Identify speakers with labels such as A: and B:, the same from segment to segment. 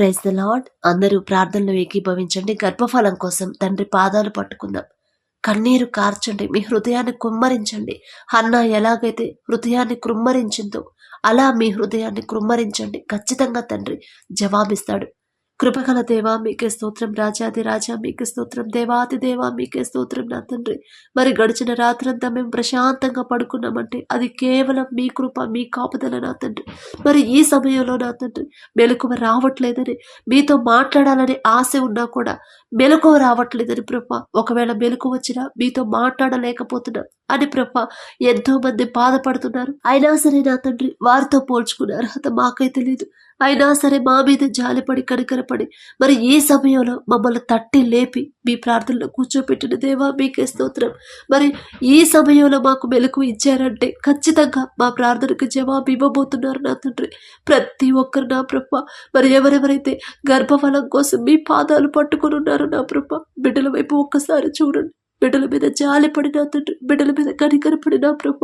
A: Praise the lord. అందరూ ప్రార్థనలో ఏకీభవించండి. గర్భఫలం కోసం తండ్రి పాదాలు పట్టుకుందాం. కన్నీరు కార్చండి, మీ హృదయాన్ని కుమ్మరించండి. హన్నా ఎలాగైతే హృదయాన్ని కృమ్మరించిందో అలా మీ హృదయాన్ని కృమ్మరించండి. ఖచ్చితంగా తండ్రి జవాబిస్తాడు. కృపగల దేవా మీకే స్తోత్రం, రాజాది రాజా మీకే స్తోత్రం, దేవాది దేవా మీకే స్తోత్రం నా తండ్రి. మరి గడిచిన రాత్రంతా మేము ప్రశాంతంగా పడుకున్నామంటే అది కేవలం మీ కృప, మీ కాపుదల నా తండ్రి. మరి ఈ సమయంలో నా తండ్రి మెలకువ రావట్లేదని, మీతో మాట్లాడాలని ఆశ ఉన్నా కూడా మెలకువ రావట్లేదని ప్రభా, ఒకవేళ మెలకు వచ్చినా మీతో మాట్లాడలేకపోతున్నా అని ప్రభా ఎంతో మంది బాధపడుతున్నారు. అయినా సరే నా తండ్రి వారితో పోల్చుకునే అర్హత మాకైతే లేదు. అయినా సరే మా మీద జాలిపడి కనికరపడి మరి ఈ సమయంలో మమ్మల్ని తట్టి లేపి మీ ప్రార్థనలో కూర్చోపెట్టిన దేవా మీకే స్తోత్రం. మరి ఈ సమయంలో మాకు మెలకు ఇచ్చారంటే ఖచ్చితంగా మా ప్రార్థనకు జవాబు ఇవ్వబోతున్నారు నా తండ్రి. ప్రతి ఒక్కరు నా ప్రభ, మరి ఎవరెవరైతే గర్భఫలం కోసం మీ పాదాలు పట్టుకుని ఉన్నారు నా ప్రభ, బిడ్డల వైపు ఒక్కసారి చూడండి. బిడ్డల మీద జాలిపడి నా తండ్రి, బిడ్డల మీద కనికరపడి నా ప్రభ,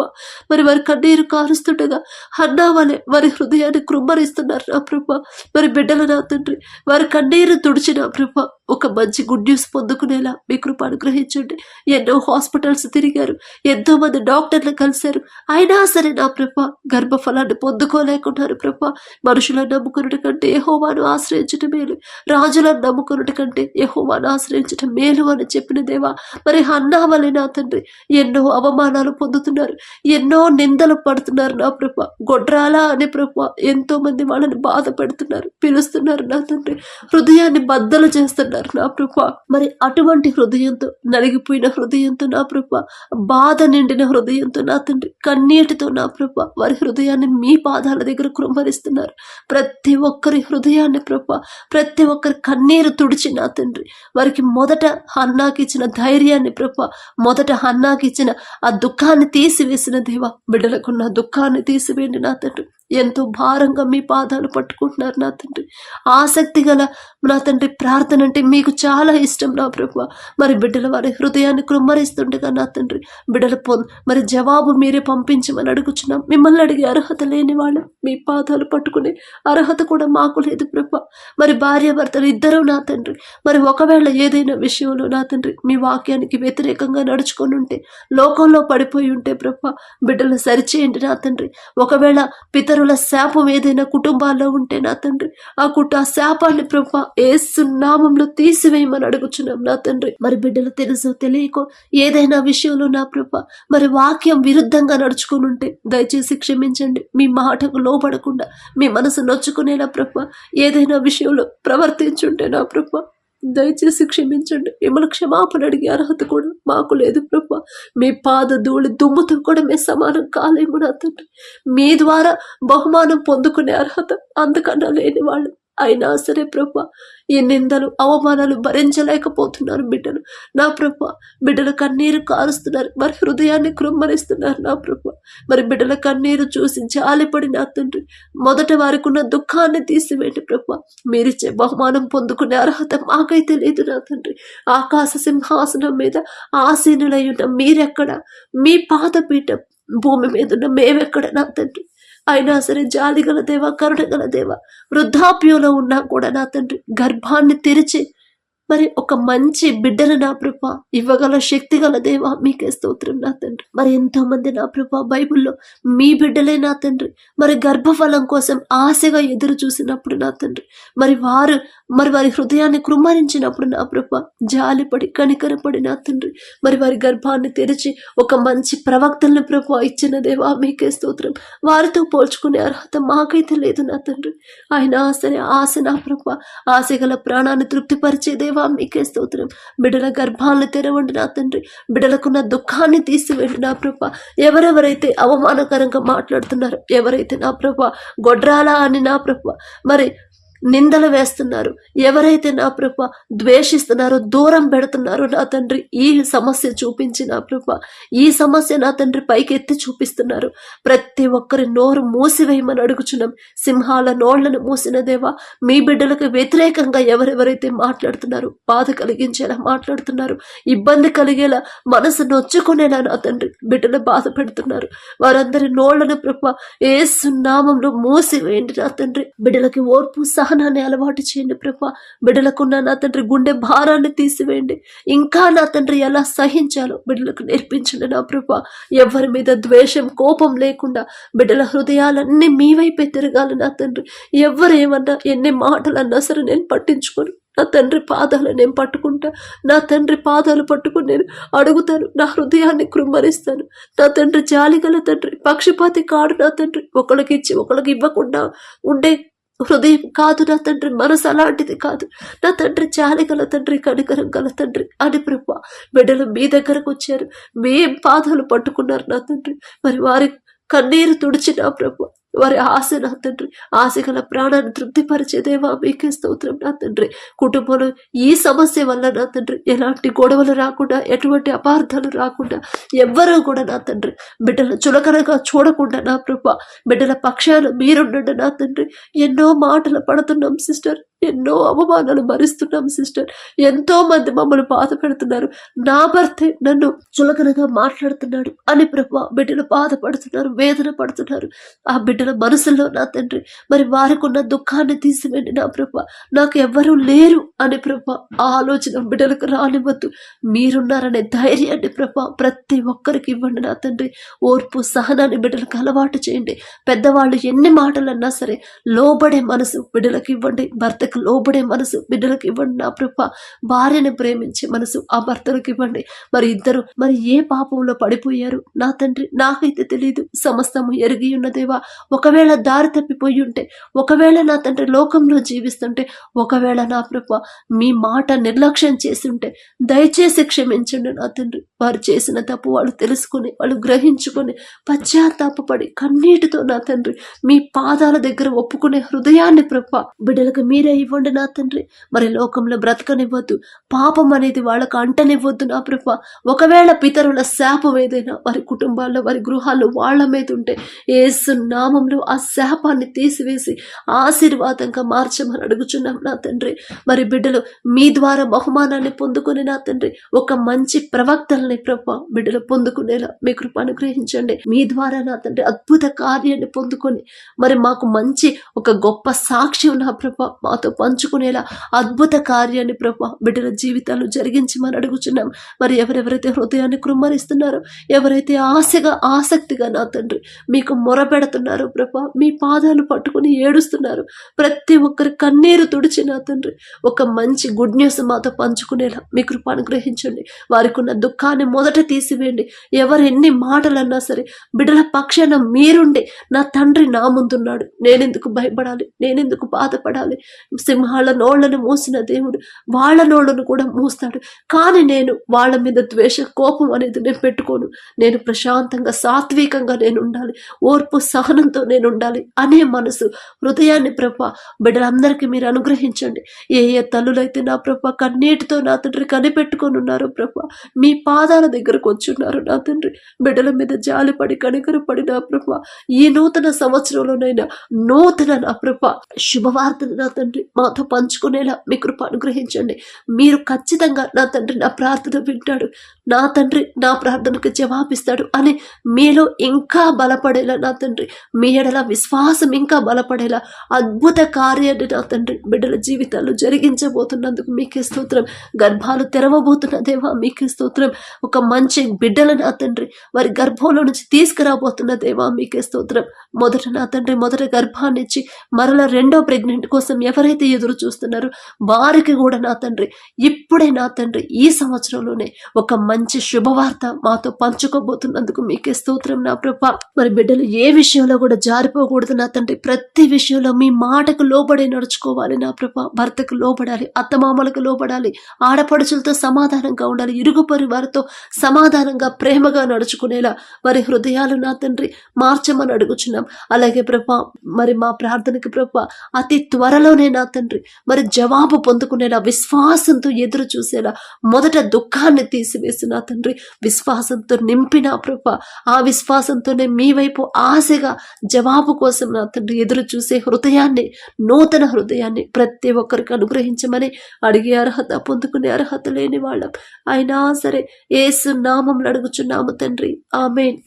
A: మరి వారి కన్నీరు కారుస్తుండగా హన్నా వలె వారి హృదయాన్ని కృమ్మరిస్తున్నారు నా ప్రభ. మరి బిడ్డలు నా తండ్రి వారి కన్నీరు తుడిచి నా ప్రభ ఒక మంచి గుడ్ న్యూస్ పొందుకునేలా మీ కృప అనుగ్రహించండి. ఎన్నో హాస్పిటల్స్ తిరిగారు, ఎంతో మంది డాక్టర్లు కలిశారు, అయినా సరే నా ప్రభ గర్భఫలాన్ని పొందుకోలేకున్నారు ప్రభ. మనుషులను నమ్ముకున్నటి కంటే యెహోవాను ఆశ్రయించటం మేలు, రాజులను నమ్ముకున్నటి కంటే యెహోవాను ఆశ్రయించటం మేలు అని చెప్పిన దేవా, మరి హన్నా వలె నా తండ్రి ఎన్నో అవమానాలు పొందుతున్నారు, ఎన్నో నిందలు పడుతున్నారు నా ప్రభ. గొడ్రాలా అనే ప్రభ ఎంతో మంది వాళ్ళని బాధ పెడుతున్నారు, పిలుస్తున్నారు నా తండ్రి, హృదయాన్ని బద్దలు చేస్తున్నారు నా ప్రభ. మరి అటువంటి హృదయంతో, నలిగిపోయిన హృదయంతో నా ప్రభ, బాధ నిండిన హృదయంతో నా తండ్రి, కన్నీటితో నా ప్రభ వారి హృదయాన్ని మీ పాదాల దగ్గర కృమ్మరిస్తున్నారు. ప్రతి ఒక్కరి హృదయాన్ని ప్రభ, ప్రతి ఒక్కరి కన్నీరు తుడిచి నా తండ్రి వారికి మొదట హన్నాకి ఇచ్చిన ధైర్యాన్ని ప్రభ, మొదట హన్నాకి ఇచ్చిన ఆ దుఃఖాన్ని తీసివేసిన దేవా, బిడ్డలకున్న దుఃఖాన్ని తీసివేయండి నా తండ్రి. ఎంతో భారంగా మీ పాదాలు పట్టుకుంటున్నారు నా తండ్రి. ఆసక్తి గల నా తండ్రి ప్రార్థన అంటే మీకు చాలా ఇష్టం నా ప్రభు. మరి బిడ్డల వారి హృదయాన్ని కృమ్మరిస్తుండగా నా తండ్రి బిడ్డల మరి జవాబు మీరే పంపించమని అడుగుచున్నాం. మిమ్మల్ని అడిగే అర్హత లేని వాళ్ళు మీ పాదాలు పట్టుకునే అర్హత కూడా మాకు లేదు ప్రభు. మరి భార్యాభర్తలు ఇద్దరు నా తండ్రి, మరి ఒకవేళ ఏదైనా విషయంలో నా తండ్రి మీ వాక్యానికి వ్యతిరేకంగా నడుచుకొని ఉంటే, లోకంలో పడిపోయి ఉంటే ప్రభు బిడ్డలు సరిచేయండి నా తండ్రి. ఒకవేళ పితరుల శాపం ఏదైనా కుటుంబాల్లో ఉంటే నా తండ్రి ఆ శాపాన్ని ప్రభు యేసు నామంలో తీసివేయమని అడుగుచున్నాం నా తండ్రి. మరి బిడ్డలు తెలుసో తెలియకో ఏదైనా విషయంలో నా ప్రభ మరి వాక్యం విరుద్ధంగా నడుచుకుని ఉంటే దయచేసి క్షమించండి. మీ మాటకు లోపడకుండా మీ మనసు నొచ్చుకునేలా ప్రభ ఏదైనా విషయంలో ప్రవర్తించుంటే నా ప్రభ దయచేసి క్షమించండి. మిమ్మల్ని క్షమాపణ అడిగే అర్హత కూడా మాకు లేదు ప్రభా. మీ పాద ధూళి దుమ్ముతో కూడా మేము సమానం కాలేము నా తండ్రి. మీ ద్వారా బహుమానం పొందుకునే అర్హత అంతకన్నా లేని వాళ్ళు. అయినా సరే ప్రభా ఈ నిందలు అవమానాలు భరించలేకపోతున్నారు బిడ్డలు నా ప్రభా. బిడ్డల కన్నీరు కారుస్తున్నారు, మరి హృదయాన్ని కృమ్మరిస్తున్నారు నా ప్రభా. మరి బిడ్డల కన్నీరు చూసి జాలిపడి నా తండ్రి మొదట వారికి ఉన్న దుఃఖాన్ని తీసివేయండి ప్రభా. మీరిచ్చే బహుమానం పొందుకునే అర్హత మాకైతే లేదు నా తండ్రి. ఆకాశ సింహాసనం మీద ఆసీనులై ఉన్న మీరెక్కడ, మీ పాదపీఠం భూమి మీద ఉన్న మేమెక్కడ నా తండ్రి. అయినా సరే జాలిగల దేవ, కరుణగల దేవ, వృద్ధాప్యంలో ఉన్నా కూడా నా తండ్రి గర్భాన్ని తెరిచి మరి ఒక మంచి బిడ్డను నా ప్రభ ఇవ్వగల శక్తి గల దేవా మీకే స్తోత్రం నా తండ్రి. మరి ఎంతో మంది నా ప్రభ బైబిల్లో మీ బిడ్డలే నా తండ్రి మరి గర్భఫలం కోసం ఆశగా ఎదురు చూసినప్పుడు నా తండ్రి మరి వారి హృదయాన్ని కృమ్మరించినప్పుడు నా ప్రభ జాలిపడి కనికరపడి నా తండ్రి మరి వారి గర్భాన్ని తెరిచి ఒక మంచి ప్రవక్తలను ప్రభ ఇచ్చిన దేవా మీకే స్తోత్రం. వారితో పోల్చుకునే అర్హత మాకైతే లేదు నా తండ్రి. అయినా సరే ఆశ నా ప్రభ, ఆశ గల ప్రాణాన్ని తృప్తిపరిచే దేవా మీకే స్తోత్రం. బిడ్డల గర్భాలను తెరవండి నా తండ్రి, బిడ్డలకున్న దుఃఖాన్ని తీసివేయండి నా ప్రభ. ఎవరెవరైతే అవమానకరంగా మాట్లాడుతున్నారో, ఎవరైతే నా ప్రభ గొడ్రాలా అని నా ప్రభ మరి నిందలు వేస్తున్నారు, ఎవరైతే నా ప్రభ ద్వేషిస్తున్నారో, దూరం పెడుతున్నారో నా తండ్రి ఈ సమస్య చూపించి నా ప్రభ ఈ సమస్య నా తండ్రి పైకి ఎత్తి చూపిస్తున్నారు. ప్రతి ఒక్కరి నోరు మూసివేయమని అడుగుచున్నాం. సింహాల నోళ్లను మూసిన దేవా మీ బిడ్డలకు వ్యతిరేకంగా ఎవరెవరైతే మాట్లాడుతున్నారు, బాధ కలిగించేలా మాట్లాడుతున్నారు, ఇబ్బంది కలిగేలా మనసు నొచ్చుకునేలా నా తండ్రి బిడ్డలు బాధ పెడుతున్నారు, వారందరి నోళ్లను ప్రభ యేసు నామంలో మూసివేయండి నా తండ్రి. బిడ్డలకి ఓర్పు సహనాన్ని అలవాటు చేయండి ప్రభా. బిడ్డలకున్న నా తండ్రి గుండె భారాన్ని తీసివేయండి. ఇంకా నా తండ్రి ఎలా సహించాలో బిడ్డలకు నేర్పించండి నా ప్రభా. ఎవరి మీద ద్వేషం కోపం లేకుండా బిడ్డల హృదయాలన్నీ మీ వైపే తిరగాలి నా తండ్రి. ఎవరేమన్నా ఎన్ని మాటలన్నా సరే నేను పట్టించుకోను. నా తండ్రి పాదాలు నేను పట్టుకుంటా. నా తండ్రి పాదాలు పట్టుకుని నేను అడుగుతాను. నా హృదయాన్ని కృమ్మరిస్తాను. నా తండ్రి జాలిగల తండ్రి, పక్షపాతి కాడు నా తండ్రి. ఒకళ్ళకి ఇచ్చి ఒకళ్ళకి ఇవ్వకుండా ఉండే హృదయం కాదు నా తండ్రి. మనసు అలాంటిది కాదు నా తండ్రి. జాలిగల తండ్రి, కనికరం గల తండ్రి అని ప్రభా. బిడ్డలు మీ దగ్గరకు వచ్చారు, మేం పాదాలు పట్టుకున్నారు నా తండ్రి. మరి వారి కన్నీరు తుడిచిన ప్రభు, వారి ఆశ నా తండ్రి, ఆశ గల ప్రాణాన్ని తృప్తిపరిచేదేవా మీకే స్తోత్రం నా తండ్రి. కుటుంబంలో ఈ సమస్య వల్ల నా తండ్రి ఎలాంటి గొడవలు రాకుండా, ఎటువంటి అపార్థాలు రాకుండా, ఎవ్వరూ కూడా నా తండ్రి బిడ్డలు చులకనగా చూడకుండా నా ప్రభా, బిడ్డల పక్షాలు మీరుండండి నా తండ్రి. ఎన్నో మాటలు పడుతున్నాం సిస్టర్, ఎన్నో అవమానాలు భరిస్తున్నాం సిస్టర్. ఎంతో మంది మమ్మల్ని బాధ పెడుతున్నారు. నా భర్తే నన్ను చులకనగా మాట్లాడుతున్నాడు అని ప్రభా బిడ్డలు బాధపడుతున్నారు, వేదన పడుతున్నారు. ఆ బిడ్డల మనసులో నా తండ్రి మరి వారికి ఉన్న దుఃఖాన్ని తీసివేయండి నా ప్రభా. నాకు ఎవ్వరూ లేరు అని ప్రభా ఆ ఆలోచన బిడ్డలకు రానివ్వద్దు. మీరున్నారనే ధైర్యాన్ని ప్రభా ప్రతి ఒక్కరికి ఇవ్వండి నా తండ్రి. ఓర్పు సహనాన్ని బిడ్డలకు అలవాటు చేయండి. పెద్దవాళ్ళు ఎన్ని మాటలన్నా సరే లోబడే మనసు బిడ్డలకు ఇవ్వండి. భర్తకు లోబడే మనసు బిడ్డలకు ఇవ్వండి నా ప్రభా. భార్యను ప్రేమించే మనసు ఆ భర్తలకు ఇవ్వండి. మరి ఇద్దరు మరి ఏ పాపంలో పడిపోయారు నా తండ్రి నాకైతే తెలియదు. సమస్తము ఎరిగి ఉన్నదేవా. ఒకవేళ దారి తప్పిపోయి ఉంటే, ఒకవేళ నా తండ్రి లోకంలో జీవిస్తుంటే, ఒకవేళ నా ప్రభా మీ మాట నిర్లక్ష్యం చేసి ఉంటే దయచేసి క్షమించండి నా తండ్రి. వారు చేసిన తప్పు వాళ్ళు తెలుసుకుని, వాళ్ళు గ్రహించుకొని పశ్చాత్తాపపడి కన్నీటితో నా తండ్రి మీ పాదాల దగ్గర ఒప్పుకునే హృదయాన్ని ప్రభా బిడ్డలకు మీరే ఇవ్వండి నా తండ్రి. మరి లోకంలో బ్రతకనివ్వద్దు, పాపం అనేది వాళ్ళకు అంటనివ్వద్దు నా ప్రభా. ఒకవేళ పితరుల శాపం ఏదైనా వారి కుటుంబాల్లో, వారి గృహాల్లో వాళ్ళ మీద ఉంటే యేసు నామంలో ఆ శాపాన్ని తీసివేసి ఆశీర్వాదంగా మార్చమని అడుగుచున్నాం నా తండ్రి. మరి బిడ్డలు మీ ద్వారా బహుమానాన్ని పొందుకుని నా తండ్రి ఒక మంచి ప్రవక్తల్ని ప్రభా బిడ్డలు పొందుకునేలా మీ కృప అనుగ్రహించండి. మీ ద్వారా నా తండ్రి అద్భుత కార్యాన్ని పొందుకొని మరి మాకు మంచి ఒక గొప్ప సాక్ష్యం నా ప్రభా మాతో పంచుకునేలా అద్భుత కార్యాన్ని ప్రభా బిడ్డల జీవితాలు జరిగించమని అడుగుచున్నాం. మరి ఎవరెవరైతే హృదయాన్ని కృమ్మరిస్తున్నారో, ఎవరైతే ఆశగా ఆసక్తిగా నా తండ్రి మీకు మొరపెడుతున్నారో ప్రభా, మీ పాదాలు పట్టుకుని ఏడుస్తున్నారు, ప్రతి ఒక్కరి కన్నీరు తుడిచి నా తండ్రి ఒక మంచి గుడ్ న్యూస్ మాతో పంచుకునేలా మీ కృప అనుగ్రహించండి. వారికి ఉన్న దుఃఖాన్ని మొదట తీసివేయండి. ఎవరు ఎన్ని మాటలన్నా సరే బిడ్డల పక్షాన మీరుండి నా తండ్రి నా ముందున్నాడు, నేనెందుకు భయపడాలి, నేనెందుకు బాధపడాలి. సింహాల నోళ్లను మూసిన దేవుడు వాళ్ళ నోళ్లను కూడా మూస్తాడు. కానీ నేను వాళ్ళ మీద ద్వేష కోపం అనేది నేను పెట్టుకోను. నేను ప్రశాంతంగా సాత్వికంగా నేను ఉండాలి, ఓర్పు సహనంతో నేను ఉండాలి అనే మనసు హృదయాన్ని ప్రభా బిడ్డలందరికీ మీరు అనుగ్రహించండి. ఏ ఏ తల్లులైతే నా ప్రభా కన్నీటితో నా తండ్రి కనిపెట్టుకొని ఉన్నారో ప్రభా, మీ పాదాల దగ్గరకు వచ్చున్నారు నా తండ్రి. బిడ్డల మీద జాలిపడి కనికరపడి నా ప్రభా ఈ నూతన సంవత్సరంలోనైనా నూతన నా ప్రభా శుభవార్తను నా తండ్రి మాతో పంచుకునేలా మీ కృప అనుగ్రహించండి. మీరు ఖచ్చితంగా నా తండ్రి నా ప్రార్థన వింటాడు, నా తండ్రి నా ప్రార్థనకు జవాబిస్తాడు అని మీలో ఇంకా బలపడేలా నా తండ్రి, మీ ఎడల విశ్వాసం ఇంకా బలపడేలా అద్భుత కార్యాన్ని నా తండ్రి బిడ్డల జీవితాల్లో జరిగించబోతున్నందుకు మీకే స్తోత్రం. గర్భాలు తెరవబోతున్న దేవా మీకే స్తోత్రం. ఒక మంచి బిడ్డల నా తండ్రి వారి గర్భంలో నుంచి తీసుకురాబోతున్న దేవా మీకే స్తోత్రం. మొదట నా తండ్రి మొదట గర్భాన్ని ఇచ్చి మరలా రెండో ప్రెగ్నెంట్ కోసం ఎవరైతే ఎదురు చూస్తున్నారో వారికి కూడా నా తండ్రి ఇప్పుడే నా తండ్రి ఈ సంవత్సరంలోనే ఒక మంచి శుభవార్త మాతో పంచుకోబోతున్నందుకు మీకే స్తోత్రం నా ప్రభా. మరి బిడ్డలు ఏ విషయంలో కూడా జారిపోకూడదు నా తండ్రి. ప్రతి విషయంలో మీ మాటకు లోబడి నడుచుకోవాలి నా ప్రభా. భర్తకు లోబడాలి, అత్తమామలకు లోబడాలి, ఆడపడుచులతో సమాధానంగా ఉండాలి, ఇరుగు పరి వారితో సమాధానంగా ప్రేమగా నడుచుకునేలా వారి హృదయాలు నా తండ్రి మార్చమని అడుగుచున్నాం. అలాగే ప్రభా మరి మా ప్రార్థనకి ప్రభా అతి త్వరలోనే నా తండ్రి మరి జవాబు పొందుకునేలా విశ్వాసంతో ఎదురు చూసేలా మొదట దుఃఖాన్ని తీసివేసి నా తండ్రి విశ్వాసంతో నింపిన ప్రభా ఆ విశ్వాసంతోనే మీ వైపు ఆశగా జవాబు కోసం నా తండ్రి ఎదురు చూసే హృదయాన్ని, నూతన హృదయాన్ని ప్రతి ఒక్కరికి అనుగ్రహించమని అడిగే అర్హత పొందుకునే అర్హత లేని వాళ్ళం అయినా సరే యేసు నామములో అడుగుచున్నాము తండ్రి. ఆమేన్.